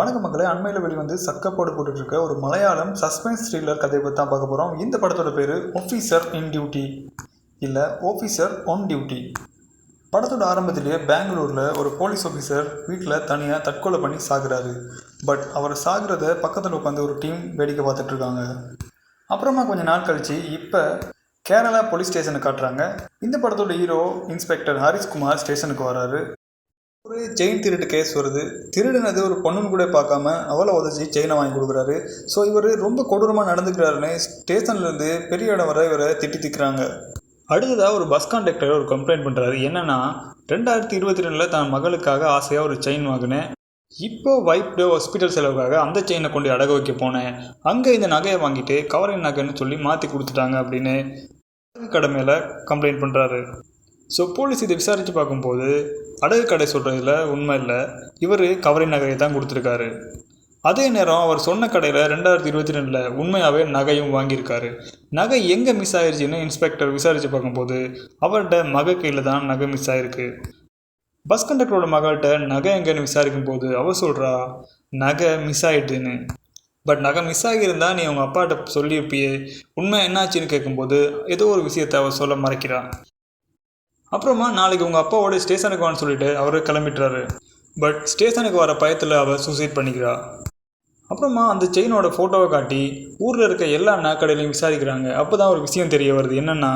வணக்க மக்களே, அண்மையில் வெளிவந்து சக்கப்போடு போட்டுட்டு இருக்க ஒரு மலையாளம் சஸ்பென்ஸ் த்ரில்லர் கதையை பற்றி தான் பார்க்க போகிறோம். இந்த படத்தோட பேர் ஆஃபீஸர் இன் டியூட்டி இல்லை ஆஃபீஸர் ஆன் டியூட்டி. படத்தோட ஆரம்பத்திலேயே பெங்களூரில் ஒரு போலீஸ் ஆஃபீஸர் வீட்டில் தனியாக தற்கொலை பண்ணி சாகுறாரு. பட் அவர் சாகுறத பக்கத்தில் உட்காந்து ஒரு டீம் வேடிக்கை பார்த்துட்ருக்காங்க. அப்புறமா கொஞ்சம் நாள் கழித்து இப்போ கேரளா போலீஸ் ஸ்டேஷனை காட்டுறாங்க. இந்த படத்தோட ஹீரோ இன்ஸ்பெக்டர் ஹரிஷ்குமார் ஸ்டேஷனுக்கு வராரு. ஒரு செயின் திருட்டு கேஸ் வருது. திருடுனது ஒரு பொண்ணுன்னு கூட பார்க்காம அவளை உதச்சி செயினை வாங்கி கொடுக்குறாரு. ஸோ இவர் ரொம்ப கொடூரமாக நடந்துக்கிறாருன்னு ஸ்டேஷன்லேருந்து பெரிய இடம் வர இவரை திட்டுறாங்க. அடுத்ததாக ஒரு பஸ் கான்டக்டர் ஒரு கம்ப்ளைண்ட் பண்ணுறாரு. என்னென்னா 2022 தான் மகளுக்காக ஆசையாக ஒரு செயின் வாங்கினேன். இப்போ வைஃப்டு ஹாஸ்பிட்டல் செலவுக்காக அந்த செயினை கொண்டு அடகு வைக்க போனேன். அங்கே இந்த நகையை வாங்கிட்டு கவரிங் நகைன்னு சொல்லி மாற்றி கொடுத்துட்டாங்க அப்படின்னு கடை மேலே கம்ப்ளைண்ட் பண்ணுறாரு. ஸோ போலீஸ் இதை விசாரித்து பார்க்கும்போது அடகு கடை சொல்கிறதுல உண்மை இல்லை, இவர் கவரிங் நகையை தான் கொடுத்துருக்காரு. அதே நேரம் அவர் சொன்ன கடையில் 2022 உண்மையாகவே நகையும் வாங்கியிருக்காரு. நகை எங்கே மிஸ் ஆயிடுச்சுன்னு இன்ஸ்பெக்டர் விசாரித்து பார்க்கும்போது அவர்கிட்ட மக கையில் தான் நகை மிஸ் ஆகிருக்கு. பஸ் கண்டக்டரோட மகள்கிட்ட நகை எங்கேன்னு விசாரிக்கும் போது அவள் சொல்கிறா நகை மிஸ் ஆகிட்டுன்னு. பட் நகை மிஸ் ஆகியிருந்தால் நீ அவங்க அப்பாட்ட சொல்லியிருப்பியே, உண்மை என்னாச்சுன்னு கேட்கும்போது ஏதோ ஒரு விஷயத்தை அவள் சொல்ல மறைக்கிறான். அப்புறமா நாளைக்கு உங்கள் அப்பாவோட ஸ்டேஷனுக்கு வான்னு சொல்லிட்டு அவர் கிளம்பிட்டுறாரு. பட் ஸ்டேஷனுக்கு வர பயத்தில் அவள் சூசைட் பண்ணிக்கிறா. அப்புறமா அந்த செயினோட ஃபோட்டோவை காட்டி ஊரில் இருக்க எல்லா நகைக்கடையிலையும் விசாரிக்கிறாங்க. அப்போ தான் ஒரு விஷயம் தெரிய வருது. என்னென்னா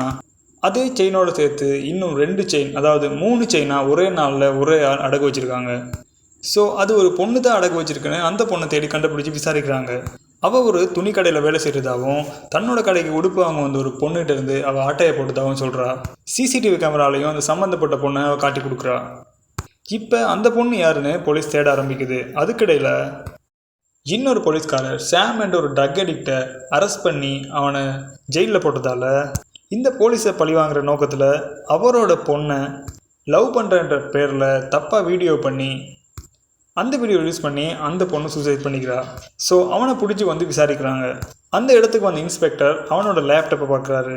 அதே செயினோட சேர்த்து இன்னும் 2 செயின், அதாவது 3 செயினாக ஒரே நாளில் ஒரே அடகு வச்சுருக்காங்க. ஸோ அது ஒரு பொண்ணு தான் அடகு வச்சுருக்குன்னு அந்த பொண்ணை தேடி கண்டுபிடிச்சி விசாரிக்கிறாங்க. அவள் ஒரு துணி கடையில் வேலை செய்கிறதாகவும் தன்னோட கடைக்கு உடுப்பு வாங்க வந்து ஒரு பொண்ணுகிட்ட இருந்து அவள் ஆட்டையை போட்டதாகவும் சொல்கிறா. சிசிடிவி கேமராலையும் அந்த சம்மந்தப்பட்ட பொண்ணை அவள் காட்டி கொடுக்குறா. இப்போ அந்த பொண்ணு யாருன்னு போலீஸ் தேட ஆரம்பிக்குது. அதுக்கிடையில் இன்னொரு போலீஸ்காரர் சாம் என்ற ஒரு ட்ரக் அடிக்டை அரெஸ்ட் பண்ணி அவனை ஜெயிலில் போட்டதால் இந்த போலீஸை பழிவாங்கிற நோக்கத்தில் அவரோட பொண்ணை லவ் பண்ணுறன்ற பேரில் தப்பாக வீடியோ பண்ணி அந்த வீடியோ ரிலீஸ் பண்ணி அந்த பொண்ணு சூசைட் பண்ணிக்கிறா. ஸோ அவனை பிடிச்சி வந்து விசாரிக்கிறாங்க. அந்த இடத்துக்கு வந்த இன்ஸ்பெக்டர் அவனோட லேப்டாப்பை பார்க்குறாரு.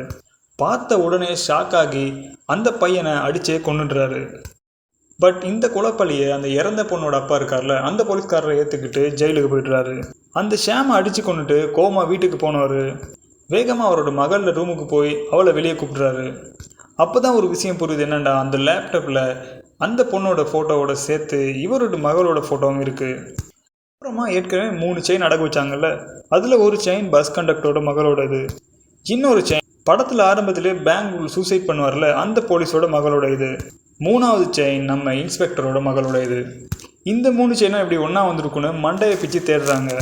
பார்த்த உடனே ஷாக் ஆகி அந்த பையனை அடித்தே கொன்னுடுறாரு. பட் இந்த குலப்பழியை அந்த இறந்த பொண்ணோட அப்பா இருக்கார்ல, அந்த போலீஸ்காரரை ஏற்றுக்கிட்டு ஜெயிலுக்கு போய்ட்டுறாரு. அந்த ஷாமை அடித்து கொண்டுட்டு கோமா வீட்டுக்கு போனவர் வேகமாக அவரோட மகளோட ரூமுக்கு போய் அவளை வெளியே கூப்பிட்றாரு. அப்போ தான் ஒரு விஷயம் புரியுது. என்னென்னா அந்த லேப்டாப்பில் அந்த பொண்ணோட ஃபோட்டோவோட சேர்த்து இவரோட மகளோட ஃபோட்டோவும் இருக்குது. அப்புறமா ஏற்கனவே 3 செயின் அடகு வச்சாங்கல்ல, அதில் ஒரு செயின் பஸ் கண்டக்டரோட மகளோட இது, இன்னொரு செயின் படத்தில் ஆரம்பத்திலே பெங்களூர் சூசைட் பண்ணுவார்ல அந்த போலீஸோட மகளோட இது, 3வது செயின் நம்ம இன்ஸ்பெக்டரோட மகளோட இது. இந்த 3 செயினும் எப்படி ஒன்றா வந்திருக்குன்னு மண்டையை பிச்சு தேடுறாங்க.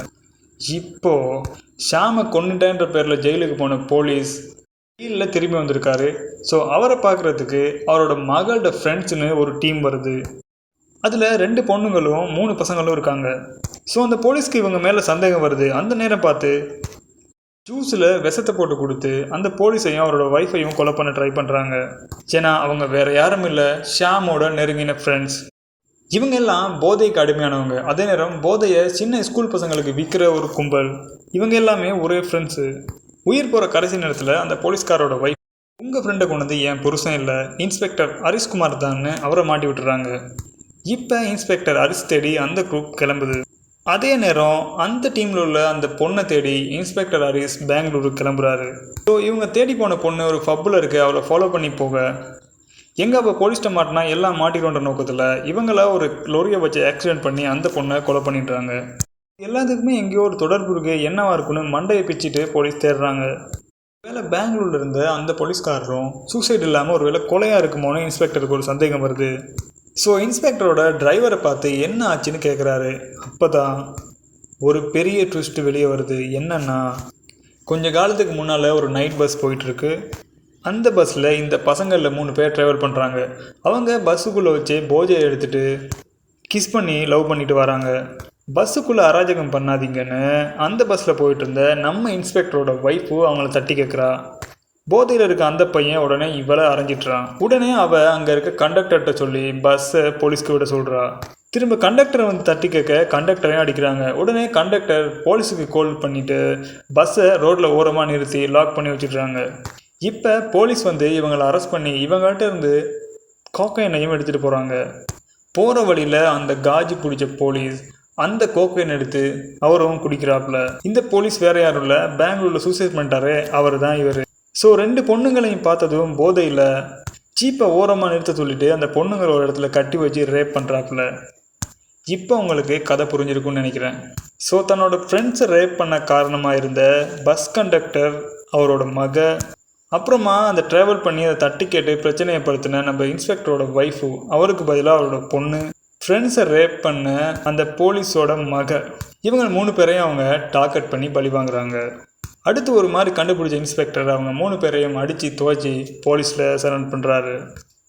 இப்போது ஷாமை கொன்னுட்டேன்ற பேரில் ஜெயிலுக்கு போன போலீஸ் ஜெயிலில் திரும்பி வந்திருக்காரு. ஸோ அவரை பார்க்குறதுக்கு அவரோட மகளோட ஃப்ரெண்ட்ஸுன்னு ஒரு டீம் வருது. அதில் 2 பொண்ணுங்களும் 3 பசங்களும் இருக்காங்க. ஸோ அந்த போலீஸ்க்கு இவங்க மேலே சந்தேகம் வருது. அந்த நேரம் பார்த்து ஜூஸில் விஷத்தை போட்டு கொடுத்து அந்த போலீஸையும் அவரோட ஒய்ஃபையும் கொலை பண்ண ட்ரை பண்ணுறாங்க. ஏன்னா அவங்க வேறு யாரும் இல்லை, ஷாமோட நெருங்கின ஃப்ரெண்ட்ஸ். இவங்க எல்லாம் போதைக்கு அடிமையானவங்க. அதே நேரம் போதையை சின்ன ஸ்கூல் பசங்களுக்கு விற்கிற ஒரு கும்பல். இவங்க எல்லாமே ஒரே ஃப்ரெண்ட்ஸு. உயிர் போகிற கடைசி நேரத்தில் அந்த போலீஸ்காரோட ஒய்ஃப் உங்கள் ஃப்ரெண்டை கொண்டு வந்து என் புருஷன் இல்லை, இன்ஸ்பெக்டர் ஹரிஷ்குமார் தான்னு அவரை மாட்டி விட்டுறாங்க. இப்போ இன்ஸ்பெக்டர் ஹரிஷ் தேடி அந்த குரூப் கிளம்புது. அதே நேரம் அந்த டீமில் உள்ள அந்த பொண்ணை தேடி இன்ஸ்பெக்டர் ஹரிஷ் பெங்களூருக்கு கிளம்புறாரு. ஸோ இவங்க தேடி போன பொண்ணு ஒரு பப்பில் இருக்கு. அவளை ஃபாலோ பண்ணி போக எங்கே அவள் போலீஸ்ட்ட மாட்டினா எல்லாம் மாட்டிடுன்ற நோக்கத்தில் இவங்கள ஒரு லொரியை வச்சு ஆக்சிடென்ட் பண்ணி அந்த பொண்ணை கொலை பண்ணிடுறாங்க. எல்லாத்துக்குமே எங்கேயோ ஒரு தொடர்பு இருக்கு, என்னவா இருக்குன்னு மண்டையை பிச்சுட்டு போலீஸ் தேடுறாங்க. ஒருவேளை பெங்களூர்ல இருந்த அந்த போலீஸ்காரரும் சூசைட் இல்லாமல் ஒருவேளை கொலையாக இருக்குமோன்னு இன்ஸ்பெக்டருக்கு ஒரு சந்தேகம் வருது. ஸோ இன்ஸ்பெக்டரோட டிரைவரை பார்த்து என்ன ஆச்சுன்னு கேட்குறாரு. அப்போ தான் ஒரு பெரிய ட்விஸ்ட் வெளியே வருது. என்னன்னா கொஞ்ச காலத்துக்கு முன்னால் ஒரு நைட் பஸ் போயிட்டுருக்கு. அந்த பஸ்ஸில் இந்த பசங்களில் 3 பேர் ட்ராவல் பண்ணுறாங்க. அவங்க பஸ்ஸுக்குள்ளே வச்சு போஜையை எடுத்துகிட்டு கிஸ் பண்ணி லவ் பண்ணிட்டு வராங்க. பஸ்ஸுக்குள்ளே அராஜகம் பண்ணாதீங்கன்னு அந்த பஸ்ஸில் போயிட்டு இருந்த நம்ம இன்ஸ்பெக்டரோட ஒய்ஃபு அவங்கள தட்டி கேட்குறா. போதையில் இருக்க அந்த பையன் உடனே இவளை அரைஞ்சிட்றான். உடனே அவள் அங்கே இருக்க கண்டக்டர்கிட்ட சொல்லி பஸ்ஸை போலீஸ்க்கு விட சொல்கிறா. திரும்ப கண்டக்டரை வந்து தட்டி கேட்க கண்டக்டரையும் அடிக்கிறாங்க. உடனே கண்டக்டர் போலீஸுக்கு கால் பண்ணிவிட்டு பஸ்ஸை ரோட்டில் ஓரமாக நிறுத்தி லாக் பண்ணி வச்சுட்றாங்க. இப்போ போலீஸ் வந்து இவங்களை அரெஸ்ட் பண்ணி இவங்கள்ட்ட இருந்து கோக்கைனையும் எடுத்துகிட்டு போகிறாங்க. போகிற வழியில் அந்த காஜி பிடிச்ச போலீஸ் அந்த கோக்கைன் எடுத்து அவரும் குடிக்கிறாப்புல. இந்த போலீஸ் வேற யாரும் இல்லை, பெங்களூர்ல சூசைட் பண்ணிட்டாரே அவர் தான் இவர். ஸோ 2 பொண்ணுங்களையும் பார்த்ததும் போதையில் ஜீப்பை ஓரமாக நிறுத்த சொல்லிட்டு அந்த பொண்ணுங்களை ஒரு இடத்துல கட்டி வச்சு ரேப் பண்ணுறாப்புல. இப்போ உங்களுக்கு கதை புரிஞ்சிருக்கும்னு நினைக்கிறேன். ஸோ தன்னோட ஃப்ரெண்ட்ஸை ரேப் பண்ண காரணமாக இருந்த பஸ் கண்டக்டர், அவரோட மக, அப்புறமா அந்த ட்ராவல் பண்ணி அதை தட்டி கேட்டு பிரச்சனையை படுத்தின நம்ம இன்ஸ்பெக்டரோட ஒய்ஃபு, அவருக்கு பதிலாக அவரோட பொண்ணு, ஃப்ரெண்ட்ஸை ரேப் பண்ண அந்த போலீஸோட மக, இவங்க 3 பேரையும் அவங்க டார்கெட் பண்ணி பழி வாங்குறாங்க. அடுத்து ஒரு மாதிரி கண்டுபிடிச்ச இன்ஸ்பெக்டர் அவங்க 3 பேரையும் அடித்து துவச்சி போலீஸில் சரண்டர் பண்ணுறாரு.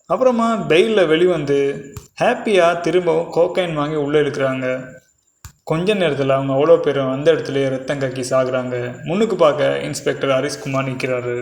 அப்புறமா பெயிலில் வெளிவந்து ஹாப்பியாக திரும்பவும் கோக்கைன் வாங்கி உள்ளே இழுக்கிறாங்க. கொஞ்ச நேரத்தில் அவங்க அவ்வளோ பேரும் அந்த இடத்துலையே ரத்தம் கக்கி சாகுறாங்க. முன்னுக்கு பார்க்க இன்ஸ்பெக்டர் ஹரிஷ்குமார் நிற்கிறாரு.